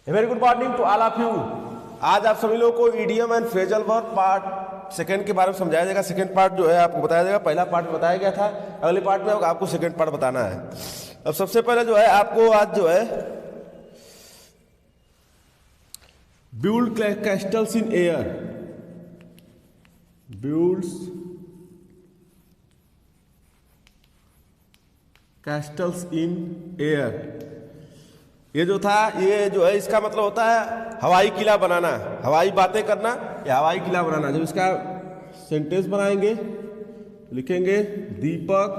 Very good morning to all of you. आज आप सभी लोगों को idiom and phrasal verb part second के बारे में समझाया जाएगा। सेकंड पार्ट जो है आपको बताया जाएगा, पहला पार्ट बताया गया था, अगले पार्ट में आपको सेकंड पार्ट बताना है। अब सबसे पहले जो है आपको आज जो है build castles in air, builds castles in air, ये जो था ये जो है इसका मतलब होता है हवाई किला बनाना, हवाई बातें करना या हवाई किला बनाना। जब इसका सेंटेंस बनाएंगे लिखेंगे Deepak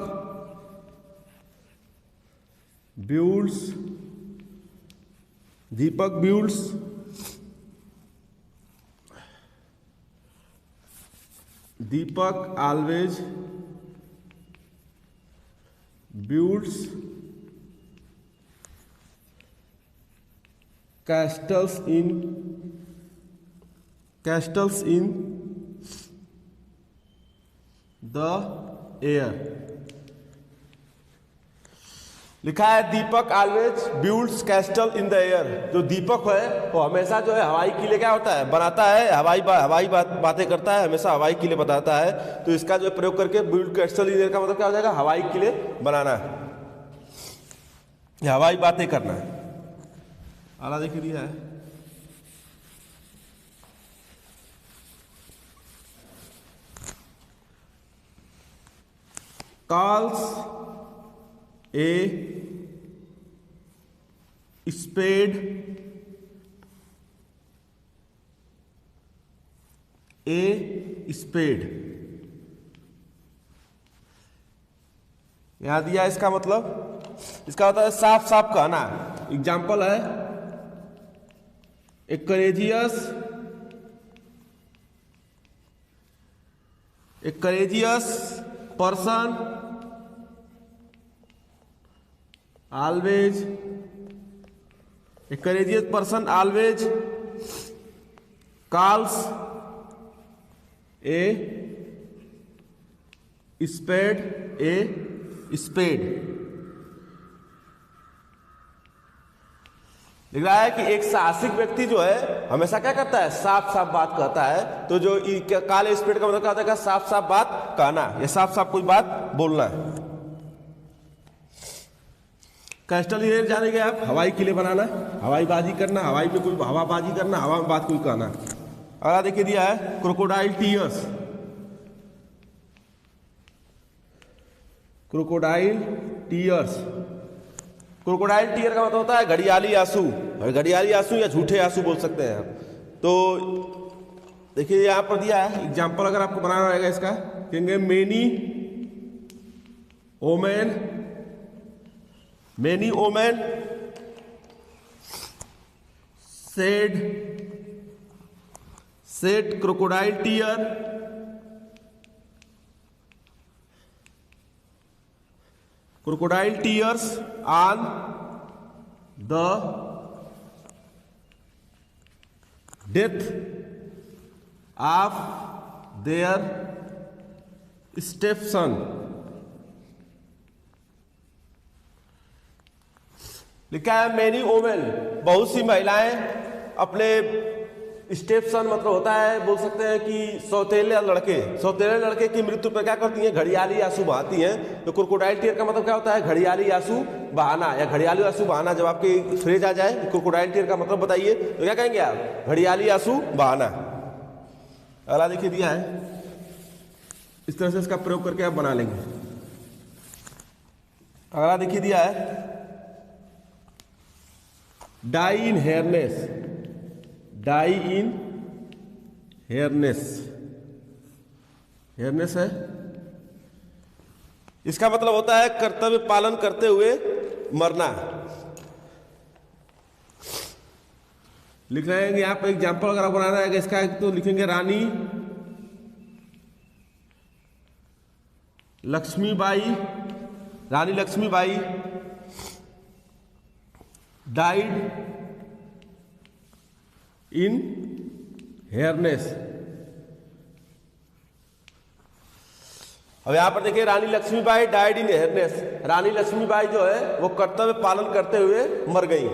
builds, Deepak builds Deepak always builds castles in the air। लिखा है Deepak always builds castle in the air. जो दीपक है वो हमेशा जो है हवाई किले क्या होता है बनाता है, हवाई बातें करता है, हमेशा हवाई किले बताता है। तो इसका जो प्रयोग करके बिल्ड कैस्टल इन एयर का मतलब क्या हो जाएगा, हवाई किले बनाना या हवाई बातें करना। आला देखिए दिया है कॉल्स ए स्पेड यहां दिया इसका मतलब, इसका होता है साफ साफ कहना। एग्जाम्पल है A courageous person always calls a spade a spade। लिख रहा है कि एक साहसिक व्यक्ति जो है हमेशा क्या करता है, साफ साफ बात कहता है। तो जो काले स्पीड का मतलब क्या होता है, साफ साफ बात कहना या साफ साफ कोई बात बोलना है। कैस्टल इन एयर जानेंगे आप, हवाई किले बनाना, हवाई बाजी करना, हवाई में कोई हवाबाजी करना, हवा में बात कोई कहना। अगला देखिए दिया है क्रोकोडाइल टीयर्स, क्रोकोडाइल टीयर का मतलब होता है घड़ियाली आंसू, घड़ियाली आंसू या झूठे आंसू बोल सकते हैं आप। तो देखिए यहां पर दिया है एग्जाम्पल, अगर आपको बनाना रहेगा इसका कहेंगे many a man shed crocodile tear on the death of their stepson। लिखा है मेनी वोमेन, बहुत सी महिलाएं अपने स्टेपसन मतलब होता है, बोल सकते हैं कि सौतेले लड़के की मृत्यु पर क्या करती हैं, घड़ियाली आंसू बहाती हैं। तो क्रोकोडाइल टीयर का मतलब क्या होता है, घड़ियाली आंसू बहाना या घड़ियाली आंसू बहाना। जब आपके फ्रेज आ जाए क्रोकोडाइल टीयर का मतलब बताइए तो क्या कहेंगे आप, घड़ियाली आंसू बहाना। अगला देखिए दिया है, इस तरह से इसका प्रयोग करके आप बना लेंगे। अगला देखिए दिया है डाई इन हेयरनेस है। इसका मतलब होता है कर्तव्य पालन करते हुए मरना। लिख रहे हैं यहाँ पर एग्जाम्पल अगर बनाना है इसका तो लिखेंगे रानी लक्ष्मीबाई डाइड इन हेयरनेस। अब यहां पर देखिए रानी लक्ष्मीबाई डाइड इन हेयरनेस। रानी लक्ष्मीबाई जो है वो कर्तव्य पालन करते हुए मर गई।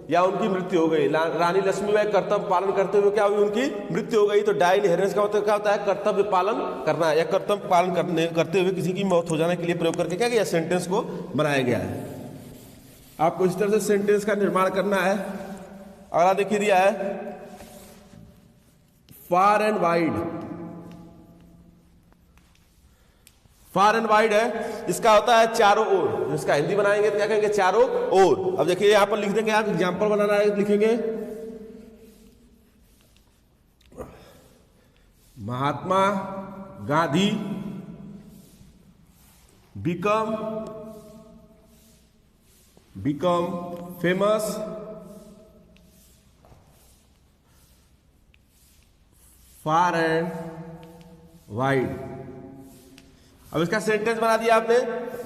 या उनकी मृत्यु हो गई। रानी लक्ष्मीबाई कर्तव्य पालन करते हुए क्या हुई, उनकी मृत्यु हो गई। तो डाई इनहेरेंस का मतलब क्या होता है, कर्तव्य पालन करना या कर्तव्य पालन करते हुए किसी की मौत हो जाने के लिए प्रयोग करके क्या किया, सेंटेंस को बनाया गया है। आपको इस तरह से सेंटेंस का निर्माण करना है। अगला देखिए दिया है far and wide. Far and wide है, इसका होता है चारों ओर। इसका हिंदी बनाएंगे तो क्या कहेंगे, चारों ओर। अब देखिए यहां पर लिख देंगे, आप एग्जाम्पल बनाना है, लिखेंगे Mahatma Gandhi become famous far and wide. अब इसका सेंटेंस बना दिया आपने।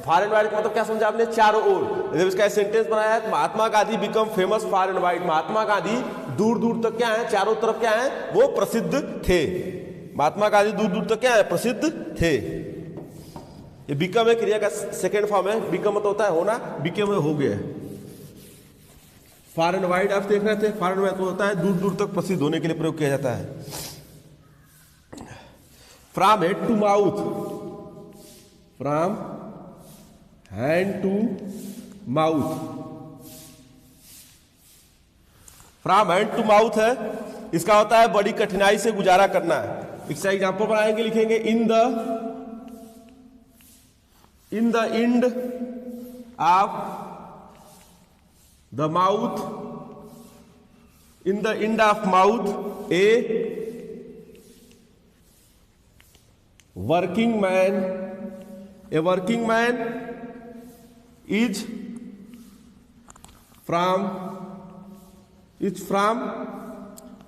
फार एंड वाइड का मतलब क्या समझा आपने, चारों ओर। जब इसका सेंटेंस बनाया है, Mahatma Gandhi become famous far and wide. Mahatma Gandhi दूर दूर तक क्या है, चारों तरफ क्या है, वो प्रसिद्ध थे। महात्मा गांधी दूर दूर तक क्या है, प्रसिद्ध थे। ये बिकम है, क्रिया का सेकेंड फॉर्म है। बिकम मतलब होता है होना, बिकम हो गया। फार एंड वाइड आप देख रहे थे, फार एंड वाइड होता है दूर दूर तक प्रसिद्ध होने के लिए प्रयोग किया जाता है। From head to mouth, from hand to mouth. From hand to mouth है, इसका होता है बड़ी कठिनाई से गुजारा करना है। इसका एग्जाम्पल बनाएंगे, लिखेंगे in the end of the mouth, in the end of mouth a working man is from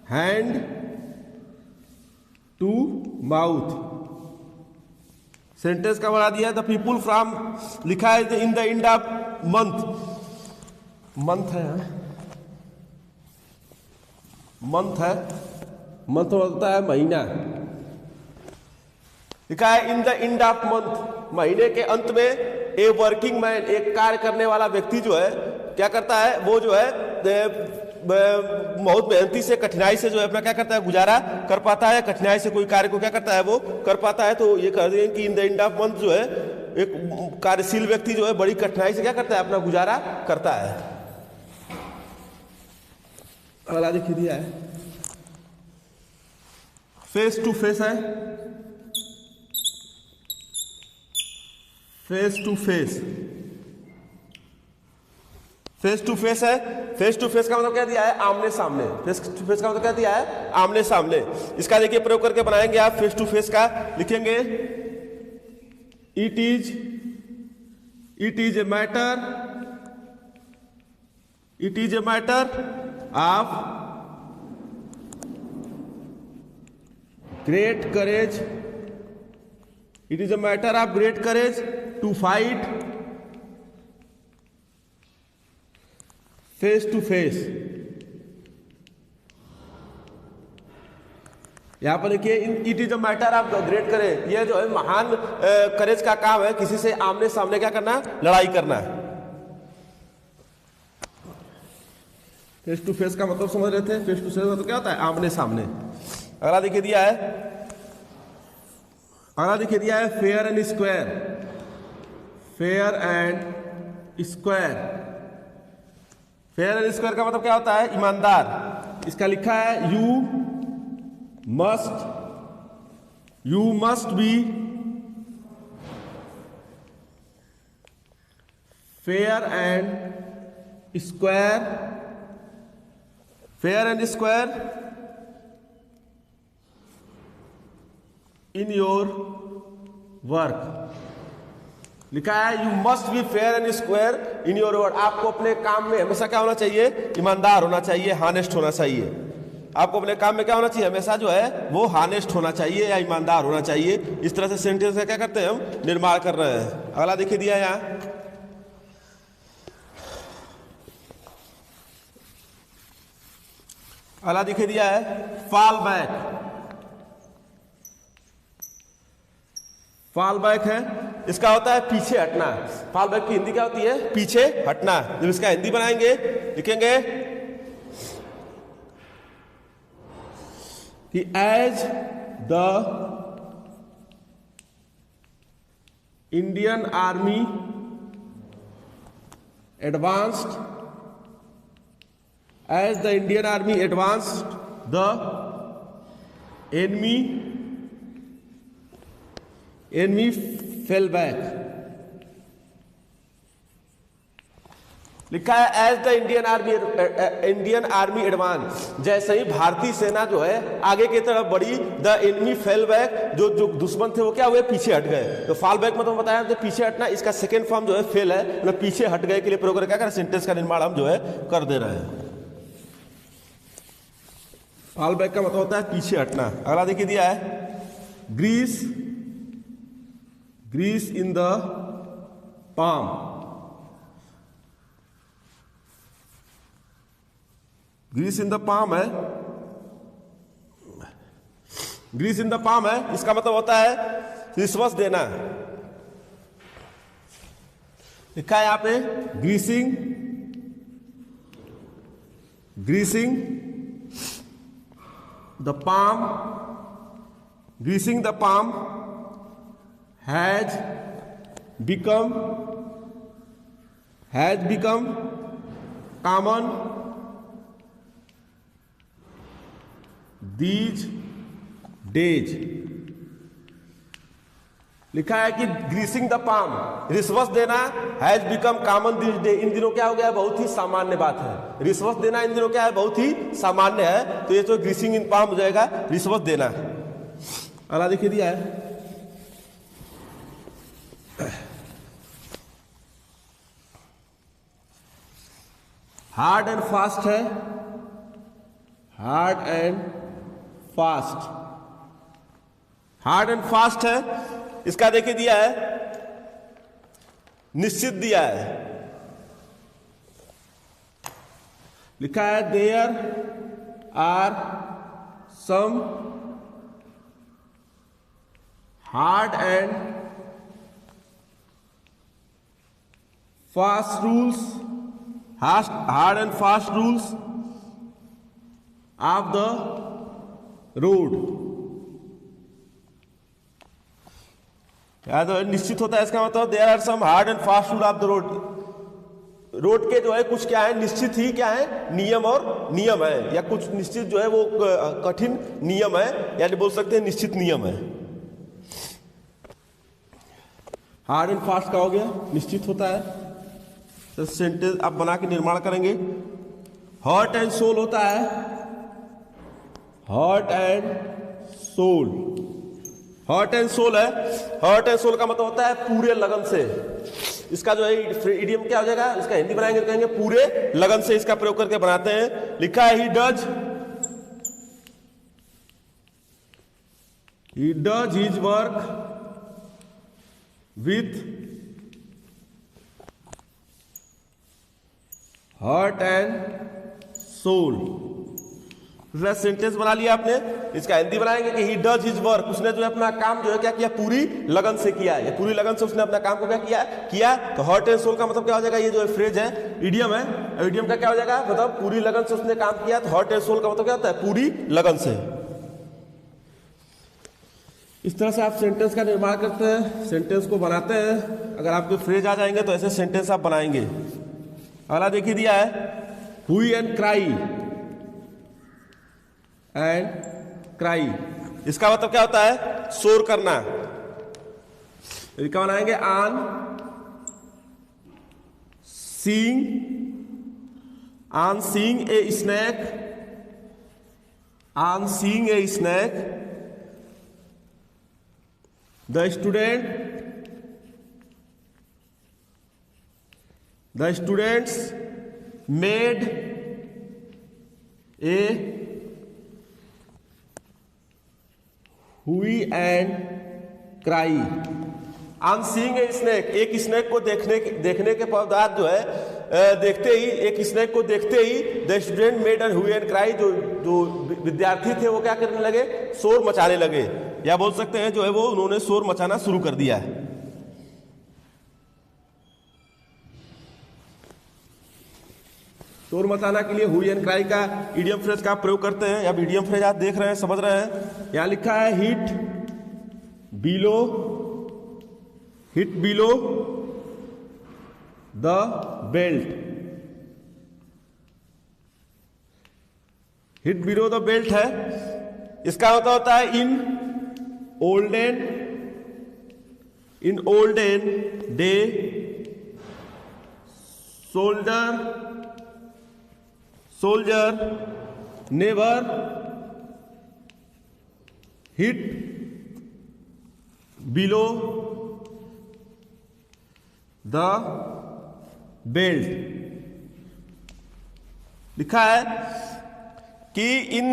hand to mouth। Sentence का बना दिया। द पीपुल फ्रॉम लिखा है in the end of month. Month है, मंथ है, month होता है महीना। लिखा है in the end of month, महीने के अंत में ए वर्किंग मैन, एक कार्य करने वाला व्यक्ति जो है क्या करता है, वो जो है बहुत मेहनती से, कठिनाई से जो है अपना क्या करता है, गुजारा कर पाता है। कठिनाई से कोई कार्य को क्या करता है, वो कर पाता है। तो ये कह दें कि in the end of month जो है एक कार्यशील व्यक्ति जो है बड़ी कठिनाई से क्या करता है, अपना गुजारा करता है। अगला देखिए दिया है फेस टू फेस है। Face to face, face to face है। फेस टू फेस का मतलब क्या दिया है, आमने सामने। फेस टू फेस का मतलब क्या दिया है, आमने सामने। इसका देखिए प्रयोग करके बनाएंगे आप। फेस टू फेस का लिखेंगे it is a matter of great courage, it is a matter of great courage to fight face to face. यहां पर देखिए it is a matter of great courage, ये जो है महान करेज का काम है, किसी से आमने सामने क्या करना, लड़ाई करना है। फेस टू फेस का मतलब समझ रहे थे, फेस टू फेस मतलब क्या होता है, आमने सामने। अगला देखिए दिया है, अगला देखिए दिया है fair and square. Fair and square, fair and square का मतलब क्या होता है, ईमानदार। इसका लिखा है you must be fair and square, fair and square in your work. लिखा है you must be fair and square in your work. आपको अपने काम में हमेशा क्या होना चाहिए, ईमानदार होना चाहिए, हानेस्ट होना चाहिए। आपको अपने काम में क्या होना चाहिए, हमेशा जो है वो हानेस्ट होना चाहिए या ईमानदार होना चाहिए। इस तरह से सेंटेंस का क्या करते हैं, हम निर्माण कर रहे हैं। अगला देखिए दिया है यहां, अगला देखिए दिया है फॉल बैक। फॉल बैक है, इसका होता है पीछे हटना। फॉल बैक की हिंदी क्या होती है, पीछे हटना। जब इसका हिंदी बनाएंगे लिखेंगे कि as the Indian army advanced, as the Indian army advanced, the enemy fell back. लिखा है as the Indian army advance, जैसे ही भारतीय सेना जो है आगे की तरफ बढ़ी, द एनिमी फेल बैक, जो दुश्मन थे वो क्या हुए, पीछे हट गए। तो फॉल बैक मतलब बताया जो पीछे हटना, इसका सेकेंड फॉर्म जो है फेल है, मतलब पीछे हट गए के लिए प्रयोग क्या कर सेंटेंस का निर्माण हम जो है कर दे रहे हैं। फॉल बैक का मतलब होता है पीछे हटना। अगला देखिए दिया है grease in the palm, grease in the palm है, ग्रीस इन द पाम है, इसका मतलब होता है रिश्वत देना। लिखा है यहां पे greasing the palm, greasing the palm has become common these days। लिखा है कि ग्रीसिंग द पाम, रिश्वत देना, has become common this day, इन दिनों क्या हो गया, बहुत ही सामान्य बात है। रिश्वत देना इन दिनों क्या है, बहुत ही सामान्य है। तो ये तो ग्रीसिंग इन पाम हो जाएगा, रिश्वत देना। अगला देखिए दिया है हार्ड एंड फास्ट है, हार्ड एंड फास्ट है। इसका देखिए दिया है निश्चित दिया है, लिखा है there are some hard and fast rules of the road. या तो निश्चित होता है, इसका मतलब there are some hard and fast rule of the road के जो है कुछ क्या है, निश्चित ही क्या है, नियम है, या कुछ निश्चित जो है वो कठिन नियम है, यानी बोल सकते हैं निश्चित नियम है। हार्ड एंड फास्ट का हो गया, निश्चित होता है। तो सेंटेंस आप बना के निर्माण करेंगे। हार्ट एंड सोल होता है, हार्ट एंड सोल है। हार्ट एंड सोल का मतलब होता है पूरे लगन से। इसका जो है इडियम क्या हो जाएगा, इसका हिंदी बनाएंगे तो कहेंगे पूरे लगन से, इसका प्रयोग करके बनाते हैं। लिखा है he does his work with heart and soul. Sentence बना लिया आपने, इसका हिंदी बनाएंगे कि ही डज हिज वर्क, उसने जो है अपना काम जो है क्या किया, पूरी लगन से किया है। पूरी लगन से उसने अपना काम को क्या किया। तो हार्ट एंड सोल का मतलब क्या हो जाएगा, ये जो फ्रेज है इडियम है, इडियम का क्या हो जाएगा, मतलब पूरी लगन से उसने काम किया। तो हार्ट एंड सोल का मतलब क्या होता है, पूरी लगन से। इस तरह से आप सेंटेंस का निर्माण करते हैं, सेंटेंस को बनाते हैं। अगर आपके फ्रेज आ जाएंगे तो ऐसे सेंटेंस आप बनाएंगे। अगला देखिए दिया है हुई एंड क्राई, इसका मतलब क्या होता है, शोर करना। क्या बनाएंगे, on seeing a snake the students made a hue and cry. On seeing a snake, एक स्नैक को देखने के बाद जो है देखते ही, एक स्नैक को देखते ही द स्टूडेंट मेड एन हुई एंड क्राई, जो विद्यार्थी थे वो क्या करने लगे, शोर मचाने लगे, या बोल सकते हैं जो है वो उन्होंने शोर मचाना शुरू कर दिया। शोर मचाना के लिए हुई एंड क्राई का इडियम फ्रेज का प्रयोग करते हैं। अब इडियम फ्रेज आप देख रहे हैं, समझ रहे हैं। यहां लिखा है hit below the belt. Hit below the belt है, इसका मतलब होता है in olden day soldier never hit below the belt। लिखा है कि in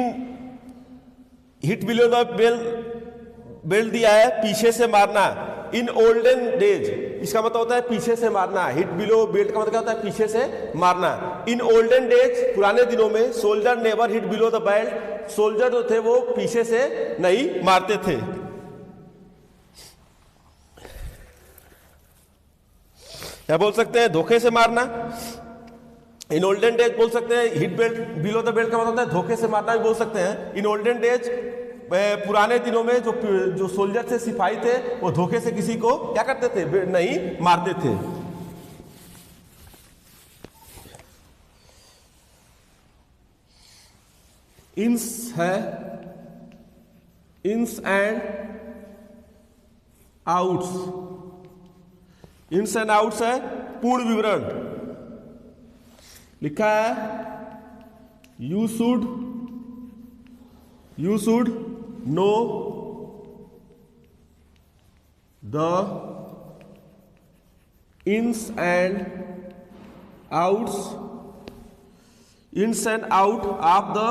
heat below the belt दिया है पीछे से मारना। इन ओल्डन डेज, इसका मतलब होता है पीछे से मारना। हिट बिलो बेल्ट का मतलब क्या होता है? पीछे से मारना। इन ओल्डन डेज, पुराने दिनों में, soldier never hit below the belt, soldier जो थे वो पीछे से नहीं मारते थे। क्या बोल सकते हैं? धोखे से मारना। इन ओल्डन डेज बोल सकते हैं, hit belt below the belt का मतलब होता है धोखे से मारना भी बोल सकते हैं। इन ओल्डन डेज, पुराने दिनों में जो सोल्जर थे, सिपाही थे, वो धोखे से किसी को क्या करते थे? नहीं मारते थे। इंस है, इंस एंड आउट्स। इंस एंड आउट्स है पूर्ण विवरण। लिखा है you should know the ins and outs of the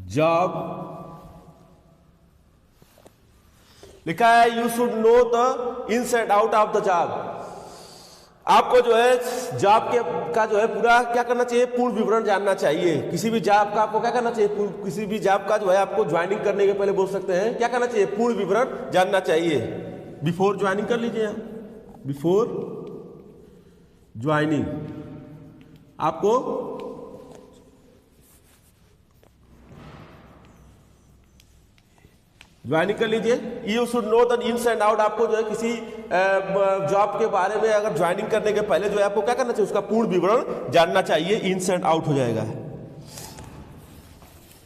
job। लिखा है you should know the ins and out of the job। आपको जो है जॉब का जो है पूरा क्या करना चाहिए? पूर्ण विवरण जानना चाहिए। किसी भी जॉब का आपको क्या करना चाहिए? किसी भी जॉब का जो है आपको ज्वाइनिंग करने के पहले बोल सकते हैं क्या करना चाहिए? पूर्ण विवरण जानना चाहिए। बिफोर ज्वाइनिंग कर लीजिए आप। बिफोर ज्वाइनिंग आपको ज्वाइनिंग कर लीजिए। You should know the ins and out. आपको जो है किसी जॉब के बारे में अगर ज्वाइनिंग करने के पहले जो है आपको क्या करना चाहिए? उसका पूर्ण विवरण जानना चाहिए। इन्स एंड आउट हो जाएगा।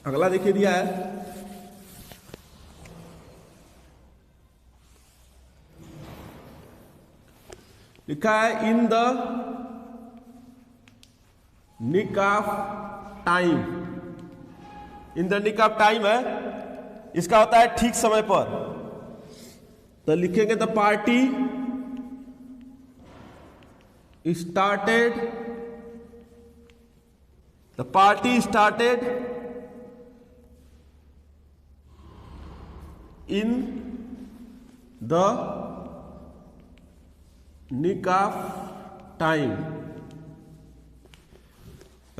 अगला देखिए दिया है लिखा है in the nick of time. In the nick of time है, इसका होता है ठीक समय पर। तो लिखेंगे the party started in the nick of time.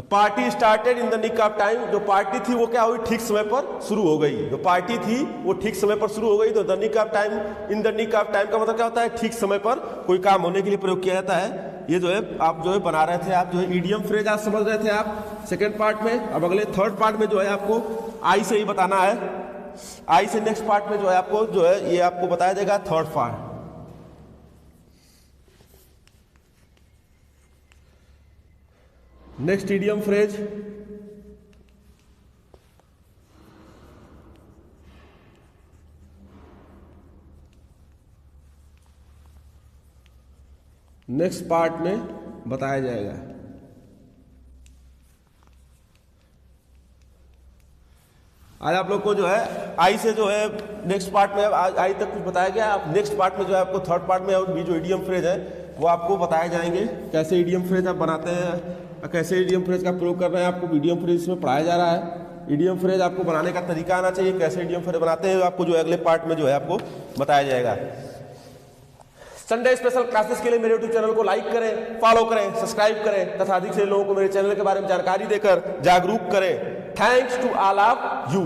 Party started in the nick of time. जो पार्टी थी वो क्या हुई? ठीक समय पर शुरू हो गई। जो पार्टी थी वो ठीक समय पर शुरू हो गई। तो the nick of time, in the nick of time का मतलब क्या होता है? ठीक समय पर कोई काम होने के लिए प्रयोग किया जाता है। ये जो है आप जो है बना रहे थे, आप जो है ईडियम फ्रेज आज समझ रहे थे आप सेकेंड पार्ट में। अब अगले थर्ड पार्ट में जो है आपको आई से ही बताना है। आई से नेक्स्ट पार्ट में जो है आपको जो है ये आपको बताया जाएगा third part. Next idiom phrase next part में बताया जाएगा। आज आप लोग को जो है आई से जो है नेक्स्ट पार्ट में आई तक कुछ बताया गया। आप नेक्स्ट पार्ट में जो है आपको थर्ड पार्ट में भी जो इडियम फ्रेज है वो आपको बताए जाएंगे। कैसे इडियम फ्रेज आप बनाते हैं, कैसे इडियम फ्रेज का प्रयोग कर रहे हैं, आपको इडियम फ्रेज इसमें पढ़ाया जा रहा है। इडियम फ्रेज आपको बनाने का तरीका आना चाहिए, कैसे इडियम फ्रेज बनाते हैं आपको जो अगले पार्ट में जो है आपको बताया जाएगा। संडे स्पेशल क्लासेस के लिए मेरे यूट्यूब चैनल को लाइक करें, फॉलो करें, सब्सक्राइब करें तथा अधिक से लोगों को मेरे चैनल के बारे में जानकारी देकर जागरूक करें। Thanks to all of you.